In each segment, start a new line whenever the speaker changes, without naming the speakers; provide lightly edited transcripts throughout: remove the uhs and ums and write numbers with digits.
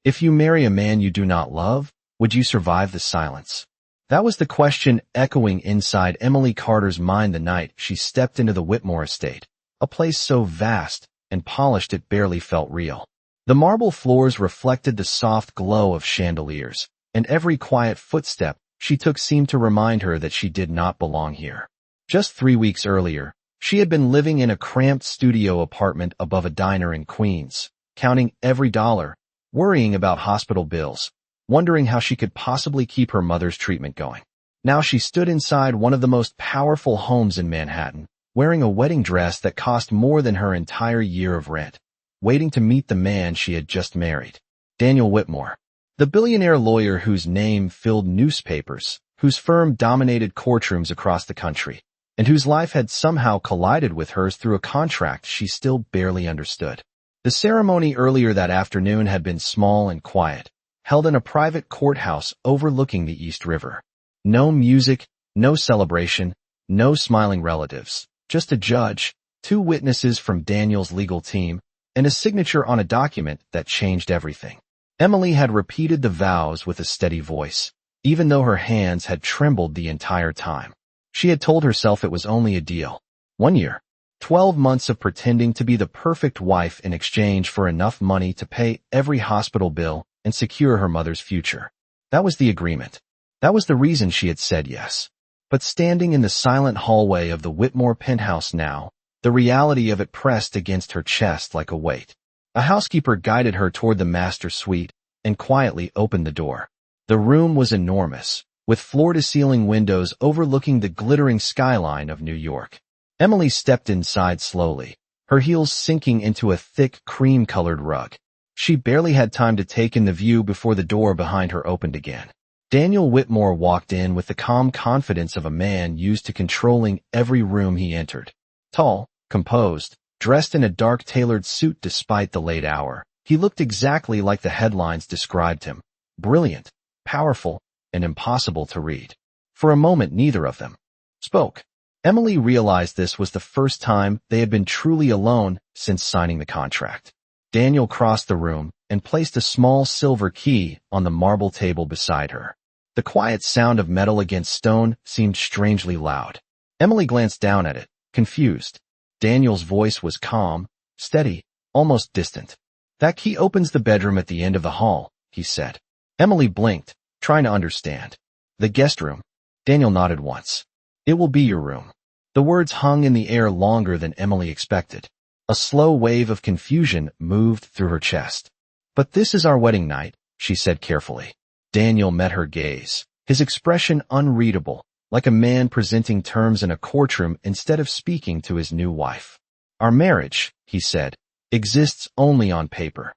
If you marry a man you do not love, would you survive the silence? That was the question echoing inside Emily Carter's mind the night she stepped into the Whitmore estate, a place so vast and polished it barely felt real. The marble floors reflected the soft glow of chandeliers, and every quiet footstep she took seemed to remind her that she did not belong here. Just 3 weeks earlier, she had been living in a cramped studio apartment above a diner in Queens, counting every dollar, worrying about hospital bills, wondering how she could possibly keep her mother's treatment going. Now she stood inside one of the most powerful homes in Manhattan, wearing a wedding dress that cost more than her entire year of rent, waiting to meet the man she had just married. Daniel Whitmore, the billionaire lawyer whose name filled newspapers, whose firm dominated courtrooms across the country, and whose life had somehow collided with hers through a contract she still barely understood. The ceremony earlier that afternoon had been small and quiet, held in a private courthouse overlooking the East River. No music, no celebration, no smiling relatives, just a judge, 2 witnesses from Daniel's legal team, and a signature on a document that changed everything. Emily had repeated the vows with a steady voice, even though her hands had trembled the entire time. She had told herself it was only a deal. 1 year. 12 months of pretending to be the perfect wife in exchange for enough money to pay every hospital bill and secure her mother's future. That was the agreement. That was the reason she had said yes. But standing in the silent hallway of the Whitmore penthouse now, the reality of it pressed against her chest like a weight. A housekeeper guided her toward the master suite and quietly opened the door. The room was enormous, with floor-to-ceiling windows overlooking the glittering skyline of New York. Emily stepped inside slowly, her heels sinking into a thick cream-colored rug. She barely had time to take in the view before the door behind her opened again. Daniel Whitmore walked in with the calm confidence of a man used to controlling every room he entered. Tall, composed, dressed in a dark tailored suit despite the late hour, he looked exactly like the headlines described him: brilliant, powerful, and impossible to read. For a moment neither of them spoke. Emily realized this was the first time they had been truly alone since signing the contract. Daniel crossed the room and placed a small silver key on the marble table beside her. The quiet sound of metal against stone seemed strangely loud. Emily glanced down at it, confused. Daniel's voice was calm, steady, almost distant. "That key opens the bedroom at the end of the hall," he said. Emily blinked, trying to understand. "The guest room?" Daniel nodded once. "It will be your room." The words hung in the air longer than Emily expected. A slow wave of confusion moved through her chest. "But this is our wedding night," she said carefully. Daniel met her gaze, his expression unreadable, like a man presenting terms in a courtroom instead of speaking to his new wife. "Our marriage," he said, "exists only on paper."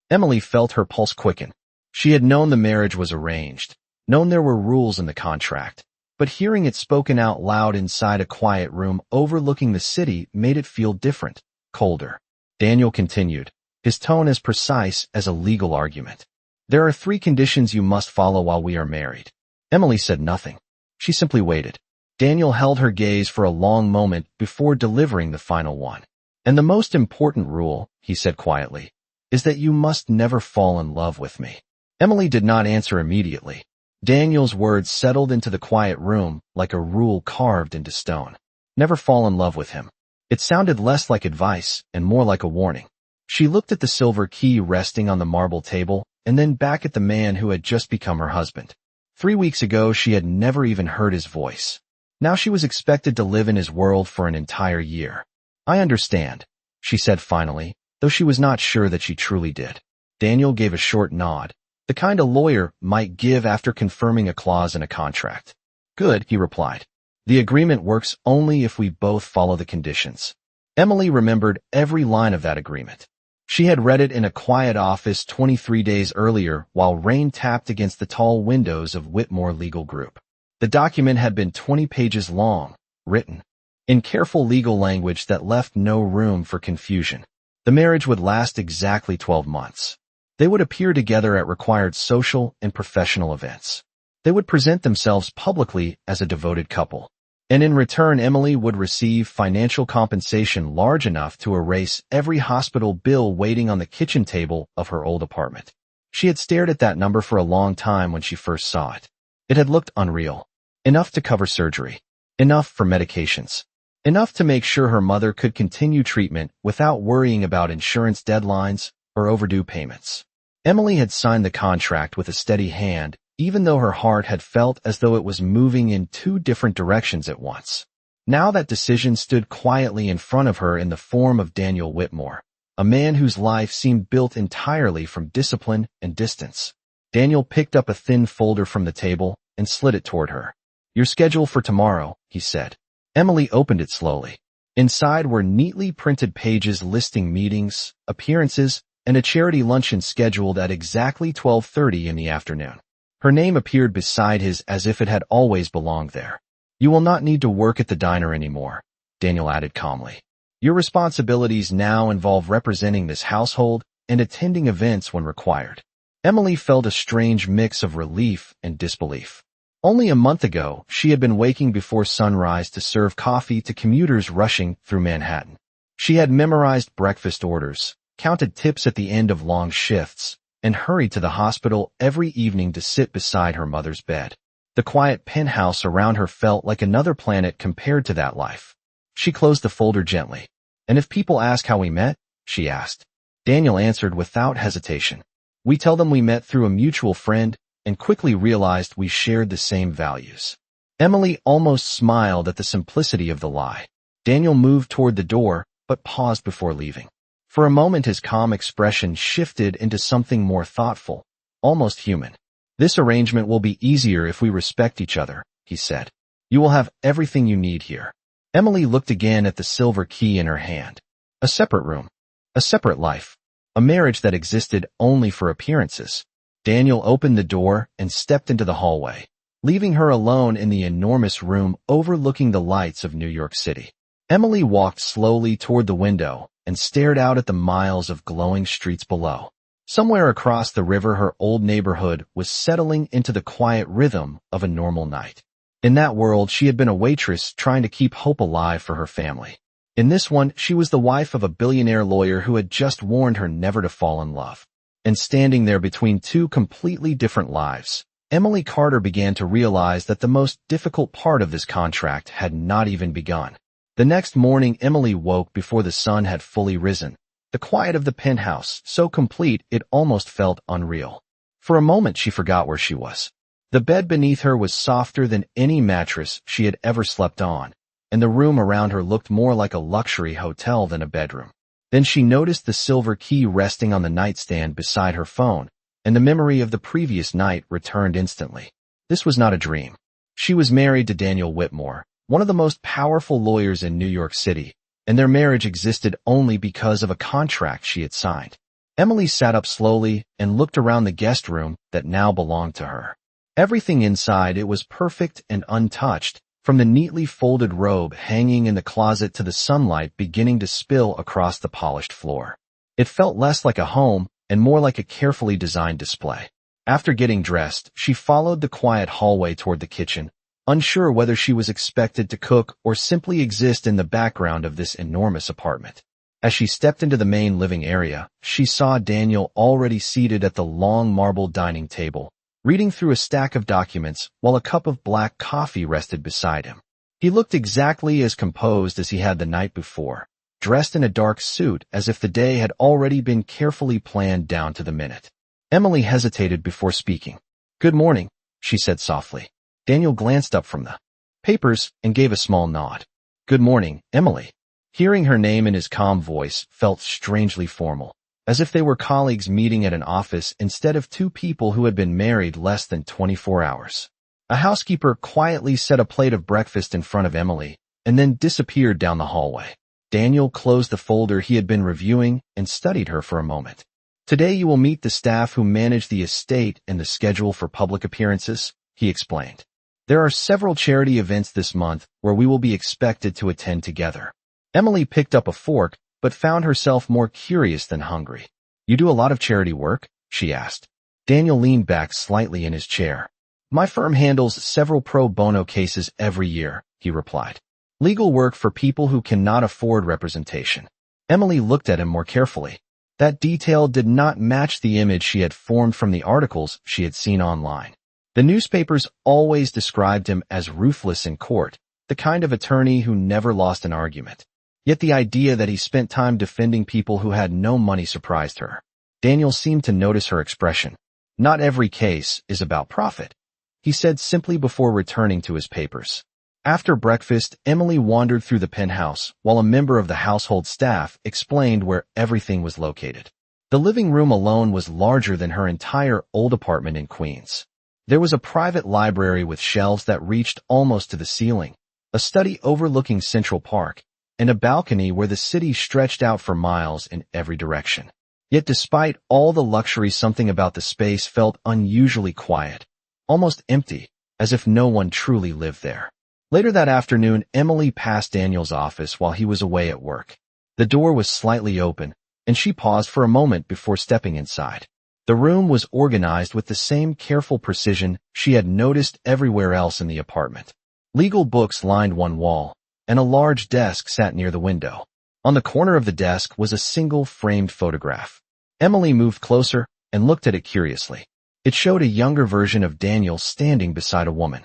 Emily felt her pulse quicken. She had known the marriage was arranged, known there were rules in the contract, but hearing it spoken out loud inside a quiet room overlooking the city made it feel different, colder. Daniel continued, his tone as precise as a legal argument. "There are 3 conditions you must follow while we are married." Emily said nothing. She simply waited. Daniel held her gaze for a long moment before delivering the final one. "And the most important rule," he said quietly, "is that you must never fall in love with me." Emily did not answer immediately. Daniel's words settled into the quiet room like a rule carved into stone. Never fall in love with him. It sounded less like advice and more like a warning. She looked at the silver key resting on the marble table and then back at the man who had just become her husband. 3 weeks ago, she had never even heard his voice. Now she was expected to live in his world for an entire year. "I understand," she said finally, though she was not sure that she truly did. Daniel gave a short nod, the kind a lawyer might give after confirming a clause in a contract. "Good," he replied. "The agreement works only if we both follow the conditions." Emily remembered every line of that agreement. She had read it in a quiet office 23 days earlier while rain tapped against the tall windows of Whitmore Legal Group. The document had been 20 pages long, written in careful legal language that left no room for confusion. The marriage would last exactly 12 months. They would appear together at required social and professional events. They would present themselves publicly as a devoted couple. And in return, Emily would receive financial compensation large enough to erase every hospital bill waiting on the kitchen table of her old apartment. She had stared at that number for a long time when she first saw it. It had looked unreal. Enough to cover surgery. Enough for medications. Enough to make sure her mother could continue treatment without worrying about insurance deadlines or overdue payments. Emily had signed the contract with a steady hand, even though her heart had felt as though it was moving in two different directions at once. Now that decision stood quietly in front of her in the form of Daniel Whitmore, a man whose life seemed built entirely from discipline and distance. Daniel picked up a thin folder from the table and slid it toward her. "Your schedule for tomorrow," he said. Emily opened it slowly. Inside were neatly printed pages listing meetings, appearances, and a charity luncheon scheduled at exactly 12:30 in the afternoon. Her name appeared beside his as if it had always belonged there. "You will not need to work at the diner anymore," Daniel added calmly. "Your responsibilities now involve representing this household and attending events when required." Emily felt a strange mix of relief and disbelief. Only a month ago, she had been waking before sunrise to serve coffee to commuters rushing through Manhattan. She had memorized breakfast orders, counted tips at the end of long shifts, and hurried to the hospital every evening to sit beside her mother's bed. The quiet penthouse around her felt like another planet compared to that life. She closed the folder gently. "And if people ask how we met?" she asked. Daniel answered without hesitation. "We tell them we met through a mutual friend and quickly realized we shared the same values." Emily almost smiled at the simplicity of the lie. Daniel moved toward the door, but paused before leaving. For a moment his calm expression shifted into something more thoughtful, almost human. "This arrangement will be easier if we respect each other," he said. "You will have everything you need here." Emily looked again at the silver key in her hand. A separate room. A separate life. A marriage that existed only for appearances. Daniel opened the door and stepped into the hallway, leaving her alone in the enormous room overlooking the lights of New York City. Emily walked slowly toward the window and stared out at the miles of glowing streets below. Somewhere across the river, her old neighborhood was settling into the quiet rhythm of a normal night. In that world, she had been a waitress trying to keep hope alive for her family. In this one, she was the wife of a billionaire lawyer who had just warned her never to fall in love. And standing there between two completely different lives, Emily Carter began to realize that the most difficult part of this contract had not even begun. The next morning, Emily woke before the sun had fully risen. The quiet of the penthouse, so complete it almost felt unreal. For a moment she forgot where she was. The bed beneath her was softer than any mattress she had ever slept on, and the room around her looked more like a luxury hotel than a bedroom. Then she noticed the silver key resting on the nightstand beside her phone, and the memory of the previous night returned instantly. This was not a dream. She was married to Daniel Whitmore, one of the most powerful lawyers in New York City, and their marriage existed only because of a contract she had signed. Emily sat up slowly and looked around the guest room that now belonged to her. Everything inside it was perfect and untouched, from the neatly folded robe hanging in the closet to the sunlight beginning to spill across the polished floor. It felt less like a home and more like a carefully designed display. After getting dressed, she followed the quiet hallway toward the kitchen, unsure whether she was expected to cook or simply exist in the background of this enormous apartment. As she stepped into the main living area, she saw Daniel already seated at the long marble dining table, reading through a stack of documents while a cup of black coffee rested beside him. He looked exactly as composed as he had the night before, dressed in a dark suit as if the day had already been carefully planned down to the minute. Emily hesitated before speaking. "Good morning," she said softly. Daniel glanced up from the papers and gave a small nod. "Good morning, Emily." Hearing her name in his calm voice felt strangely formal, as if they were colleagues meeting at an office instead of two people who had been married less than 24 hours. A housekeeper quietly set a plate of breakfast in front of Emily and then disappeared down the hallway. Daniel closed the folder he had been reviewing and studied her for a moment. "Today you will meet the staff who manage the estate and the schedule for public appearances," he explained. "There are several charity events this month where we will be expected to attend together." Emily picked up a fork, but found herself more curious than hungry. "You do a lot of charity work?" she asked. Daniel leaned back slightly in his chair. "My firm handles several pro bono cases every year," he replied. "Legal work for people who cannot afford representation." Emily looked at him more carefully. That detail did not match the image she had formed from the articles she had seen online. The newspapers always described him as ruthless in court, the kind of attorney who never lost an argument. Yet the idea that he spent time defending people who had no money surprised her. Daniel seemed to notice her expression. "Not every case is about profit," he said simply before returning to his papers. After breakfast, Emily wandered through the penthouse while a member of the household staff explained where everything was located. The living room alone was larger than her entire old apartment in Queens. There was a private library with shelves that reached almost to the ceiling, a study overlooking Central Park, and a balcony where the city stretched out for miles in every direction. Yet despite all the luxury, something about the space felt unusually quiet, almost empty, as if no one truly lived there. Later that afternoon, Emily passed Daniel's office while he was away at work. The door was slightly open, and she paused for a moment before stepping inside. The room was organized with the same careful precision she had noticed everywhere else in the apartment. Legal books lined one wall, and a large desk sat near the window. On the corner of the desk was a single framed photograph. Emily moved closer and looked at it curiously. It showed a younger version of Daniel standing beside a woman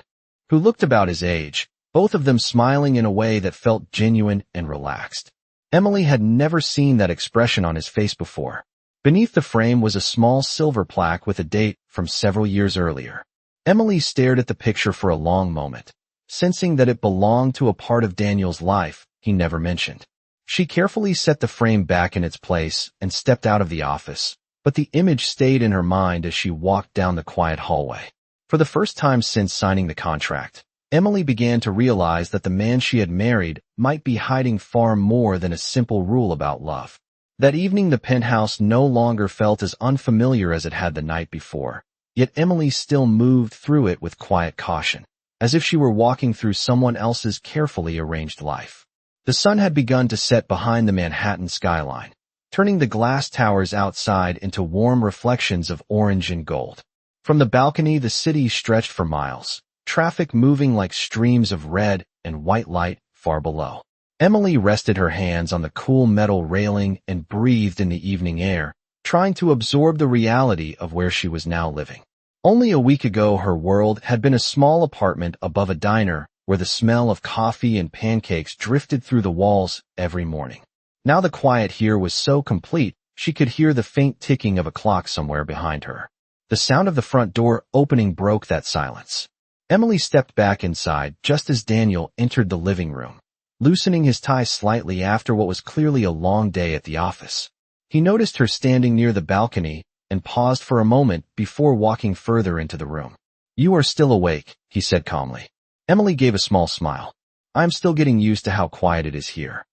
who looked about his age, both of them smiling in a way that felt genuine and relaxed. Emily had never seen that expression on his face before. Beneath the frame was a small silver plaque with a date from several years earlier. Emily stared at the picture for a long moment, sensing that it belonged to a part of Daniel's life he never mentioned. She carefully set the frame back in its place and stepped out of the office, but the image stayed in her mind as she walked down the quiet hallway. For the first time since signing the contract, Emily began to realize that the man she had married might be hiding far more than a simple rule about love. That evening, the penthouse no longer felt as unfamiliar as it had the night before, yet Emily still moved through it with quiet caution, as if she were walking through someone else's carefully arranged life. The sun had begun to set behind the Manhattan skyline, turning the glass towers outside into warm reflections of orange and gold. From the balcony, the city stretched for miles, traffic moving like streams of red and white light far below. Emily rested her hands on the cool metal railing and breathed in the evening air, trying to absorb the reality of where she was now living. Only a week ago, her world had been a small apartment above a diner where the smell of coffee and pancakes drifted through the walls every morning. Now the quiet here was so complete, she could hear the faint ticking of a clock somewhere behind her. The sound of the front door opening broke that silence. Emily stepped back inside just as Daniel entered the living room, loosening his tie slightly after what was clearly a long day at the office. He noticed her standing near the balcony and paused for a moment before walking further into the room. "You are still awake," he said calmly. Emily gave a small smile. "I'm still getting used to how quiet it is here."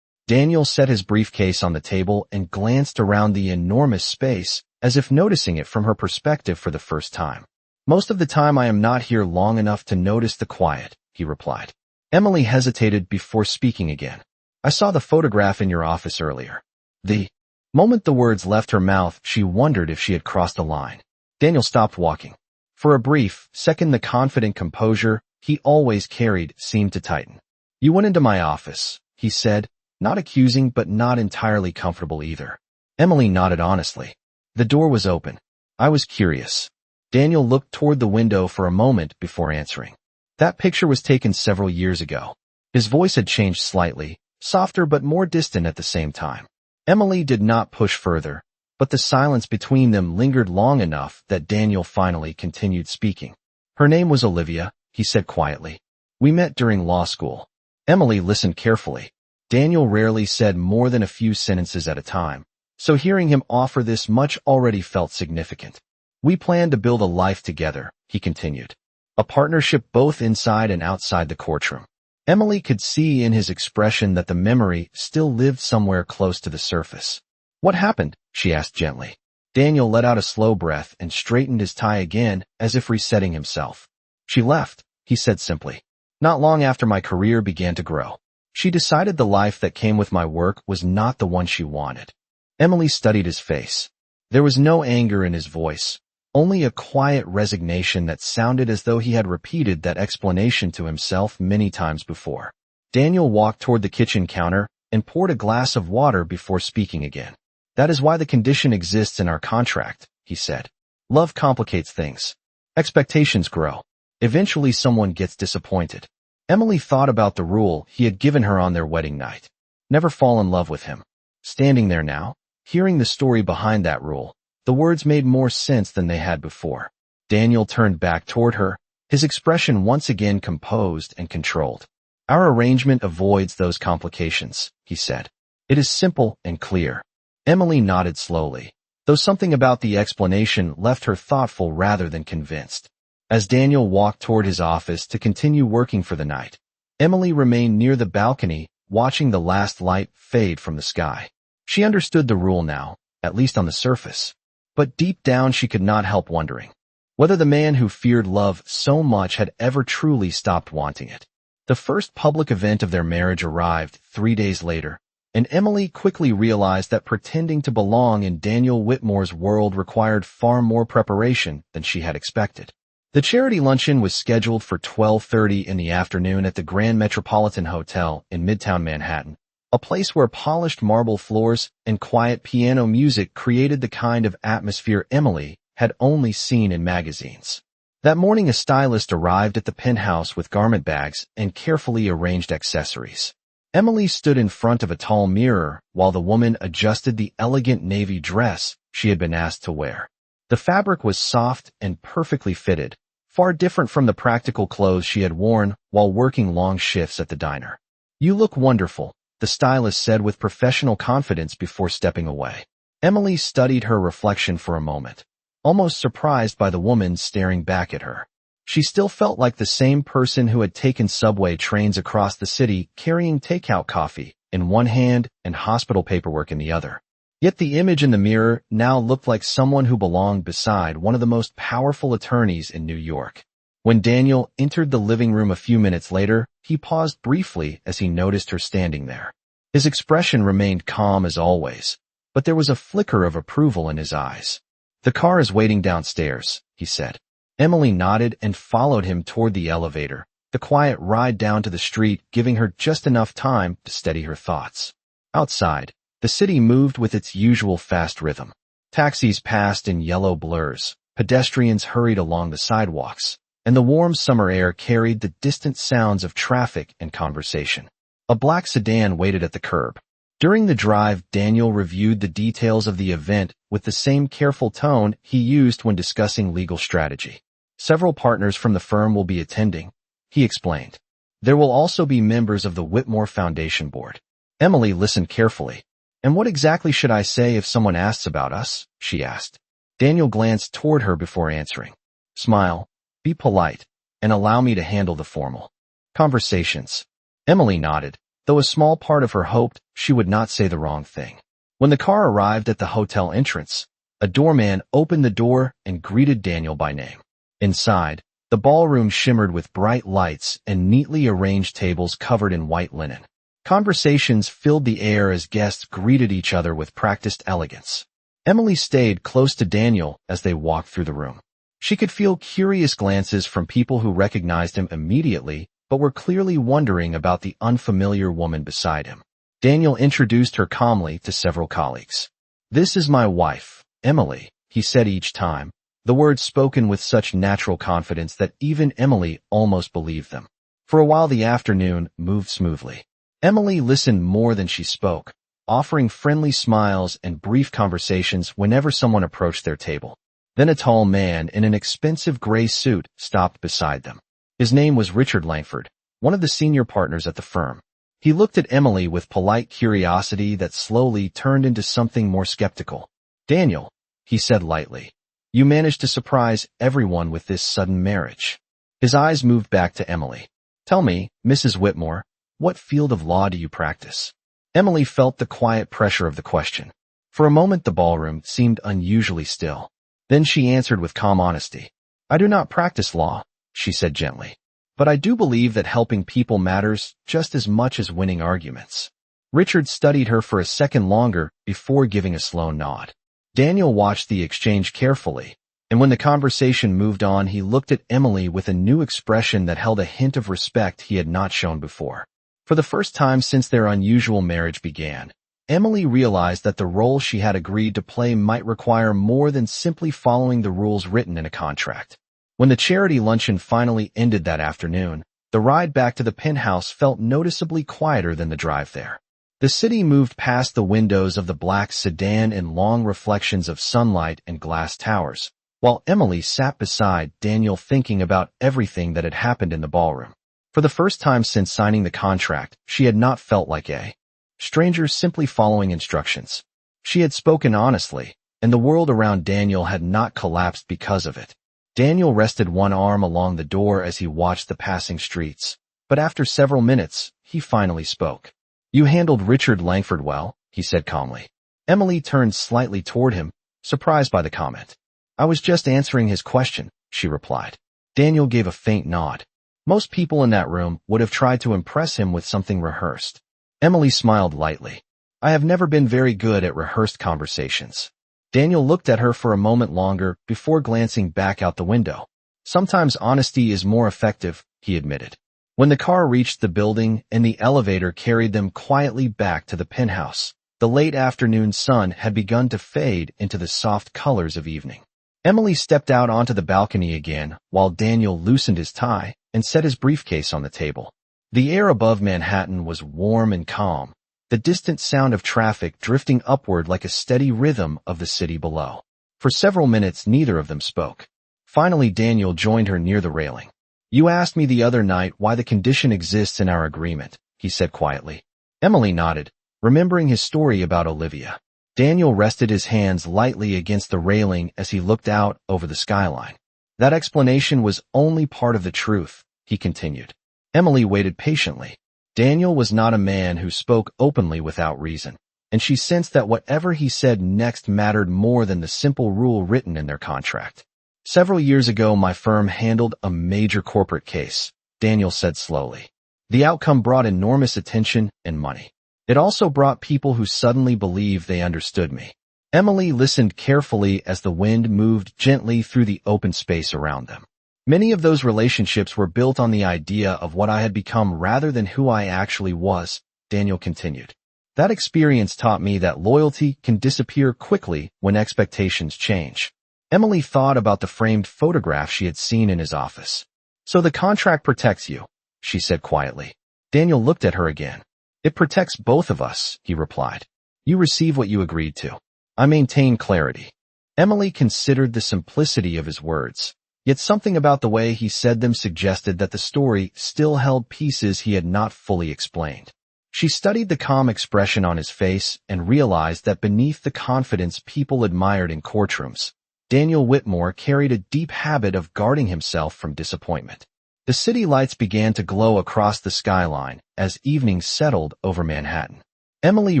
Daniel set his briefcase on the table and glanced around the enormous space, as if noticing it from her perspective for the first time. "Most of the time I am not here long enough to notice the quiet," he replied. Emily hesitated before speaking again. "I saw the photograph in your office earlier." The moment the words left her mouth, she wondered if she had crossed a line. Daniel stopped walking. For a brief second, the confident composure he always carried seemed to tighten. "You went into my office," he said, not accusing but not entirely comfortable either. Emily nodded honestly. "The door was open. I was curious." Daniel looked toward the window for a moment before answering. "That picture was taken several years ago." His voice had changed slightly, softer but more distant at the same time. Emily did not push further, but the silence between them lingered long enough that Daniel finally continued speaking. "Her name was Olivia," he said quietly. "We met during law school." Emily listened carefully. Daniel rarely said more than a few sentences at a time, so hearing him offer this much already felt significant. "We planned to build a life together," he continued. "A partnership both inside and outside the courtroom." Emily could see in his expression that the memory still lived somewhere close to the surface. "What happened?" she asked gently. Daniel let out a slow breath and straightened his tie again, as if resetting himself. "She left," he said simply. "Not long after my career began to grow. She decided the life that came with my work was not the one she wanted." Emily studied his face. There was no anger in his voice, only a quiet resignation that sounded as though he had repeated that explanation to himself many times before. Daniel walked toward the kitchen counter and poured a glass of water before speaking again. That is why the condition exists in our contract, he said. Love complicates things. Expectations grow. Eventually someone gets disappointed. Emily thought about the rule he had given her on their wedding night. Never fall in love with him. Standing there now, hearing the story behind that rule, the words made more sense than they had before. Daniel turned back toward her, his expression once again composed and controlled. Our arrangement avoids those complications, he said. It is simple and clear. Emily nodded slowly, though something about the explanation left her thoughtful rather than convinced. As Daniel walked toward his office to continue working for the night, Emily remained near the balcony, watching the last light fade from the sky. She understood the rule now, at least on the surface. But deep down she could not help wondering whether the man who feared love so much had ever truly stopped wanting it. The first public event of their marriage arrived 3 days later, and Emily quickly realized that pretending to belong in Daniel Whitmore's world required far more preparation than she had expected. The charity luncheon was scheduled for 12:30 in the afternoon at the Grand Metropolitan Hotel in Midtown Manhattan, a place where polished marble floors and quiet piano music created the kind of atmosphere Emily had only seen in magazines. That morning a stylist arrived at the penthouse with garment bags and carefully arranged accessories. Emily stood in front of a tall mirror while the woman adjusted the elegant navy dress she had been asked to wear. The fabric was soft and perfectly fitted, far different from the practical clothes she had worn while working long shifts at the diner. You look wonderful, the stylist said with professional confidence before stepping away. Emily studied her reflection for a moment, almost surprised by the woman staring back at her. She still felt like the same person who had taken subway trains across the city carrying takeout coffee in one hand and hospital paperwork in the other. Yet the image in the mirror now looked like someone who belonged beside one of the most powerful attorneys in New York. When Daniel entered the living room a few minutes later, he paused briefly as he noticed her standing there. His expression remained calm as always, but there was a flicker of approval in his eyes. "The car is waiting downstairs," he said. Emily nodded and followed him toward the elevator, the quiet ride down to the street giving her just enough time to steady her thoughts. Outside, the city moved with its usual fast rhythm. Taxis passed in yellow blurs, pedestrians hurried along the sidewalks, and the warm summer air carried the distant sounds of traffic and conversation. A black sedan waited at the curb. During the drive, Daniel reviewed the details of the event with the same careful tone he used when discussing legal strategy. "Several partners from the firm will be attending," he explained. "There will also be members of the Whitmore Foundation Board." Emily listened carefully. "And what exactly should I say if someone asks about us?" she asked. Daniel glanced toward her before answering. "Smile, be polite, and allow me to handle the formal conversations." Emily nodded, though a small part of her hoped she would not say the wrong thing. When the car arrived at the hotel entrance, a doorman opened the door and greeted Daniel by name. Inside, the ballroom shimmered with bright lights and neatly arranged tables covered in white linen. Conversations filled the air as guests greeted each other with practiced elegance. Emily stayed close to Daniel as they walked through the room. She could feel curious glances from people who recognized him immediately, but were clearly wondering about the unfamiliar woman beside him. Daniel introduced her calmly to several colleagues. "This is my wife, Emily," he said each time, the words spoken with such natural confidence that even Emily almost believed them. For a while the afternoon moved smoothly. Emily listened more than she spoke, offering friendly smiles and brief conversations whenever someone approached their table. Then a tall man in an expensive gray suit stopped beside them. His name was Richard Langford, one of the senior partners at the firm. He looked at Emily with polite curiosity that slowly turned into something more skeptical. "Daniel," he said lightly, "you managed to surprise everyone with this sudden marriage." His eyes moved back to Emily. "Tell me, Mrs. Whitmore, what field of law do you practice?" Emily felt the quiet pressure of the question. For a moment the ballroom seemed unusually still. Then she answered with calm honesty. "I do not practice law," she said gently, "but I do believe that helping people matters just as much as winning arguments." Richard studied her for a second longer before giving a slow nod. Daniel watched the exchange carefully, and when the conversation moved on, he looked at Emily with a new expression that held a hint of respect he had not shown before. For the first time since their unusual marriage began, Emily realized that the role she had agreed to play might require more than simply following the rules written in a contract. When the charity luncheon finally ended that afternoon, the ride back to the penthouse felt noticeably quieter than the drive there. The city moved past the windows of the black sedan in long reflections of sunlight and glass towers, while Emily sat beside Daniel thinking about everything that had happened in the ballroom. For the first time since signing the contract, she had not felt like a stranger simply following instructions. She had spoken honestly, and the world around Daniel had not collapsed because of it. Daniel rested one arm along the door as he watched the passing streets, but after several minutes, he finally spoke. "You handled Richard Langford well," he said calmly. Emily turned slightly toward him, surprised by the comment. "I was just answering his question," she replied. Daniel gave a faint nod. Most people in that room would have tried to impress him with something rehearsed. Emily smiled lightly. "I have never been very good at rehearsed conversations." Daniel looked at her for a moment longer before glancing back out the window. "Sometimes honesty is more effective," he admitted. When the car reached the building and the elevator carried them quietly back to the penthouse, the late afternoon sun had begun to fade into the soft colors of evening. Emily stepped out onto the balcony again while Daniel loosened his tie and set his briefcase on the table. The air above Manhattan was warm and calm, the distant sound of traffic drifting upward like a steady rhythm of the city below. For several minutes, neither of them spoke. Finally, Daniel joined her near the railing. "You asked me the other night why the condition exists in our agreement," he said quietly. Emily nodded, remembering his story about Olivia. Daniel rested his hands lightly against the railing as he looked out over the skyline. "That explanation was only part of the truth," he continued. Emily waited patiently. Daniel was not a man who spoke openly without reason, and she sensed that whatever he said next mattered more than the simple rule written in their contract. "Several years ago, my firm handled a major corporate case," Daniel said slowly. "The outcome brought enormous attention and money. It also brought people who suddenly believed they understood me." Emily listened carefully as the wind moved gently through the open space around them. "Many of those relationships were built on the idea of what I had become rather than who I actually was," Daniel continued. "That experience taught me that loyalty can disappear quickly when expectations change." Emily thought about the framed photograph she had seen in his office. "So the contract protects you," she said quietly. Daniel looked at her again. "It protects both of us," he replied. "You receive what you agreed to. I maintain clarity." Emily considered the simplicity of his words, yet something about the way he said them suggested that the story still held pieces he had not fully explained. She studied the calm expression on his face and realized that beneath the confidence people admired in courtrooms, Daniel Whitmore carried a deep habit of guarding himself from disappointment. The city lights began to glow across the skyline as evening settled over Manhattan. Emily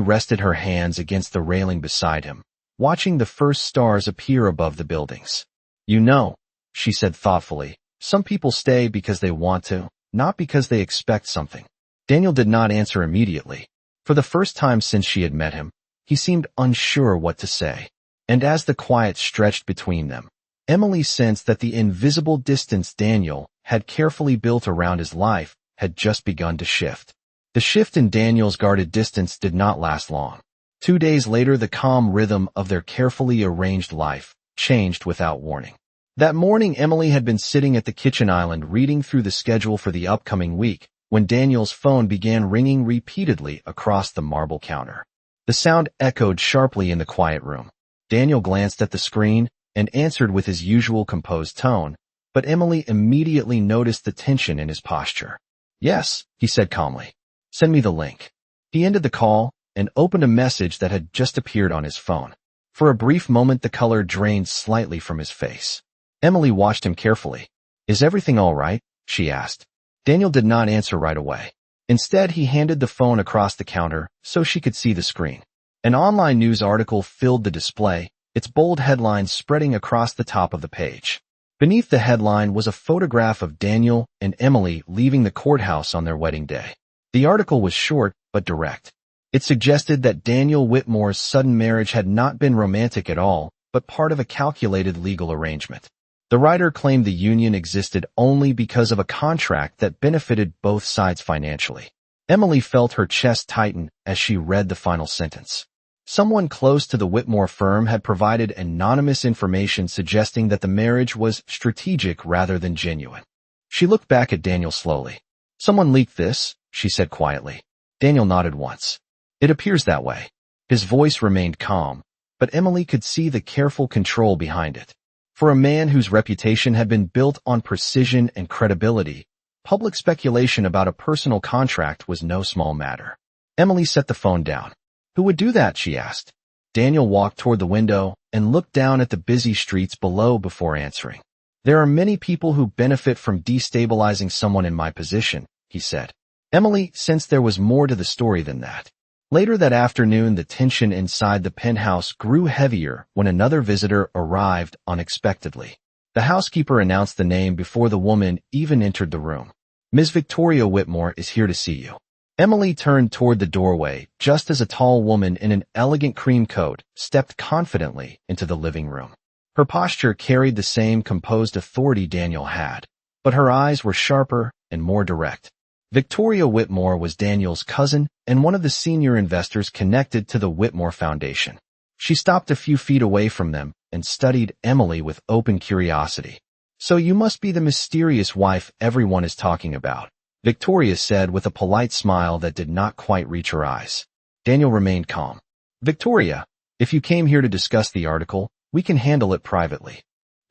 rested her hands against the railing beside him, watching the first stars appear above the buildings. "You know," she said thoughtfully, "some people stay because they want to, not because they expect something." Daniel did not answer immediately. For the first time since she had met him, he seemed unsure what to say. And as the quiet stretched between them, Emily sensed that the invisible distance Daniel had carefully built around his life had just begun to shift. The shift in Daniel's guarded distance did not last long. 2 days later, the calm rhythm of their carefully arranged life changed without warning. That morning, Emily had been sitting at the kitchen island reading through the schedule for the upcoming week when Daniel's phone began ringing repeatedly across the marble counter. The sound echoed sharply in the quiet room. Daniel glanced at the screen and answered with his usual composed tone, but Emily immediately noticed the tension in his posture. "Yes," he said calmly. "Send me the link." He ended the call and opened a message that had just appeared on his phone. For a brief moment, the color drained slightly from his face. Emily watched him carefully. "Is everything all right?" she asked. Daniel did not answer right away. Instead, he handed the phone across the counter so she could see the screen. An online news article filled the display, its bold headline spreading across the top of the page. Beneath the headline was a photograph of Daniel and Emily leaving the courthouse on their wedding day. The article was short but direct. It suggested that Daniel Whitmore's sudden marriage had not been romantic at all, but part of a calculated legal arrangement. The writer claimed the union existed only because of a contract that benefited both sides financially. Emily felt her chest tighten as she read the final sentence. Someone close to the Whitmore firm had provided anonymous information suggesting that the marriage was strategic rather than genuine. She looked back at Daniel slowly. "Someone leaked this," she said quietly. Daniel nodded once. "It appears that way." His voice remained calm, but Emily could see the careful control behind it. For a man whose reputation had been built on precision and credibility, public speculation about a personal contract was no small matter. Emily set the phone down. "Who would do that?" she asked. Daniel walked toward the window and looked down at the busy streets below before answering. "There are many people who benefit from destabilizing someone in my position," he said. Emily sensed there was more to the story than that. Later that afternoon, the tension inside the penthouse grew heavier when another visitor arrived unexpectedly. The housekeeper announced the name before the woman even entered the room. "Ms. Victoria Whitmore is here to see you." Emily turned toward the doorway just as a tall woman in an elegant cream coat stepped confidently into the living room. Her posture carried the same composed authority Daniel had, but her eyes were sharper and more direct. Victoria Whitmore was Daniel's cousin and one of the senior investors connected to the Whitmore Foundation. She stopped a few feet away from them and studied Emily with open curiosity. "So you must be the mysterious wife everyone is talking about," Victoria said with a polite smile that did not quite reach her eyes. Daniel remained calm. "Victoria, if you came here to discuss the article, we can handle it privately."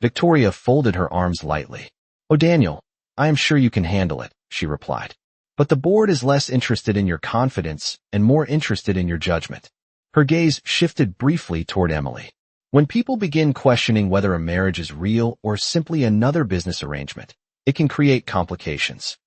Victoria folded her arms lightly. "Oh, Daniel, I am sure you can handle it," she replied. "But the board is less interested in your confidence and more interested in your judgment." Her gaze shifted briefly toward Emily. When people begin questioning whether a marriage is real or simply another business arrangement, it can create complications.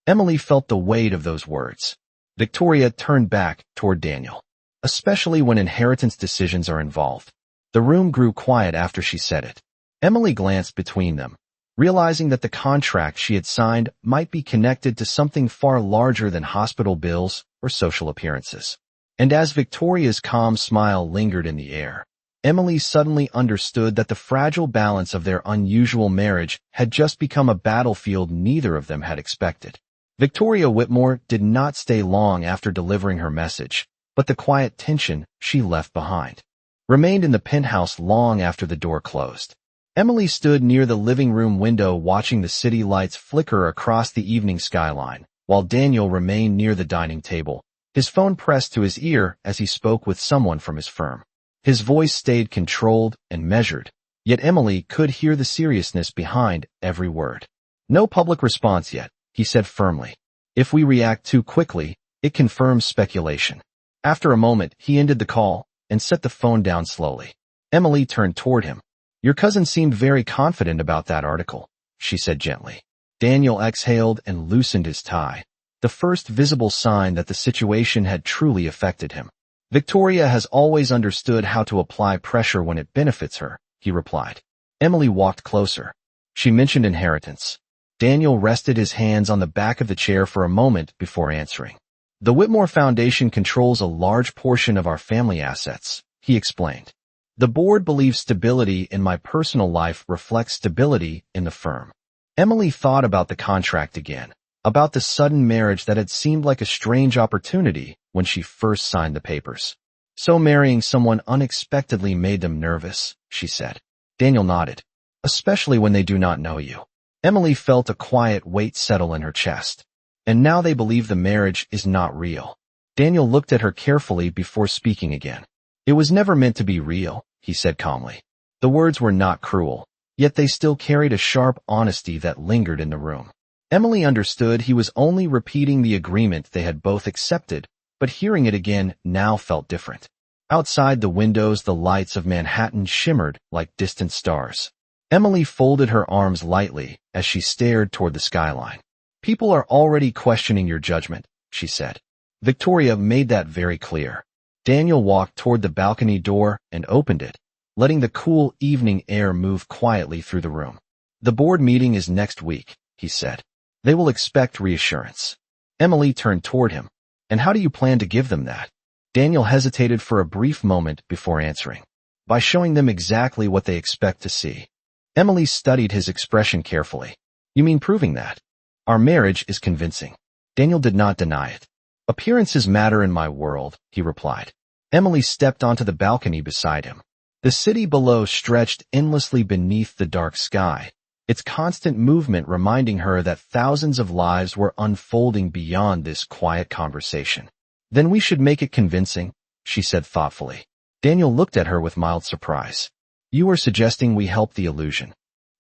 Emily felt the weight of those words. Victoria turned back toward Daniel, especially when inheritance decisions are involved. The room grew quiet after she said it. Emily glanced between them, realizing that the contract she had signed might be connected to something far larger than hospital bills or social appearances. And as Victoria's calm smile lingered in the air, Emily suddenly understood that the fragile balance of their unusual marriage had just become a battlefield neither of them had expected. Victoria Whitmore did not stay long after delivering her message, but the quiet tension she left behind remained in the penthouse long after the door closed. Emily stood near the living room window watching the city lights flicker across the evening skyline, while Daniel remained near the dining table, his phone pressed to his ear as he spoke with someone from his firm. His voice stayed controlled and measured, yet Emily could hear the seriousness behind every word. "No public response yet," he said firmly. "If we react too quickly, it confirms speculation." After a moment, he ended the call and set the phone down slowly. Emily turned toward him. "Your cousin seemed very confident about that article," she said gently. Daniel exhaled and loosened his tie, the first visible sign that the situation had truly affected him. "Victoria has always understood how to apply pressure when it benefits her," he replied. Emily walked closer. She mentioned inheritance. Daniel rested his hands on the back of the chair for a moment before answering. "The Whitmore Foundation controls a large portion of our family assets," he explained. "The board believes stability in my personal life reflects stability in the firm." Emily thought about the contract again, about the sudden marriage that had seemed like a strange opportunity when she first signed the papers. "So marrying someone unexpectedly made them nervous," she said. Daniel nodded. "Especially when they do not know you." Emily felt a quiet weight settle in her chest. "And now they believe the marriage is not real." Daniel looked at her carefully before speaking again. "It was never meant to be real," he said calmly. The words were not cruel, yet they still carried a sharp honesty that lingered in the room. Emily understood he was only repeating the agreement they had both accepted, but hearing it again now felt different. Outside the windows, the lights of Manhattan shimmered like distant stars. Emily folded her arms lightly as she stared toward the skyline. "People are already questioning your judgment," she said. Victoria made that very clear. Daniel walked toward the balcony door and opened it, letting the cool evening air move quietly through the room. "The board meeting is next week," he said. "They will expect reassurance." Emily turned toward him. "And how do you plan to give them that?" Daniel hesitated for a brief moment before answering. "By showing them exactly what they expect to see." Emily studied his expression carefully. "You mean proving that?" "Our marriage is convincing." Daniel did not deny it. Appearances matter in my world, he replied. Emily stepped onto the balcony beside him. The city below stretched endlessly beneath the dark sky, its constant movement reminding her that thousands of lives were unfolding beyond this quiet conversation. Then we should make it convincing, she said thoughtfully. Daniel looked at her with mild surprise. You are suggesting we help the illusion.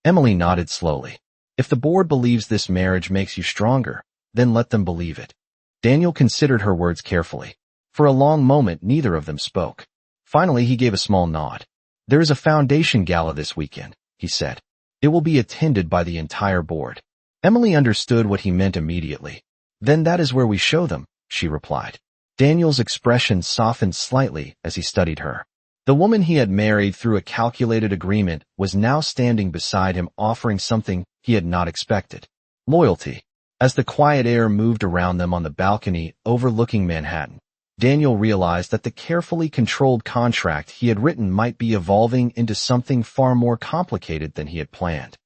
Emily nodded slowly. If the board believes this marriage makes you stronger, then let them believe it. Daniel considered her words carefully. For a long moment, neither of them spoke. Finally, he gave a small nod. There is a foundation gala this weekend, he said. It will be attended by the entire board. Emily understood what he meant immediately. Then that is where we show them, she replied. Daniel's expression softened slightly as he studied her. The woman he had married through a calculated agreement was now standing beside him, offering something he had not expected. Loyalty. As the quiet air moved around them on the balcony overlooking Manhattan, Daniel realized that the carefully controlled contract he had written might be evolving into something far more complicated than he had planned.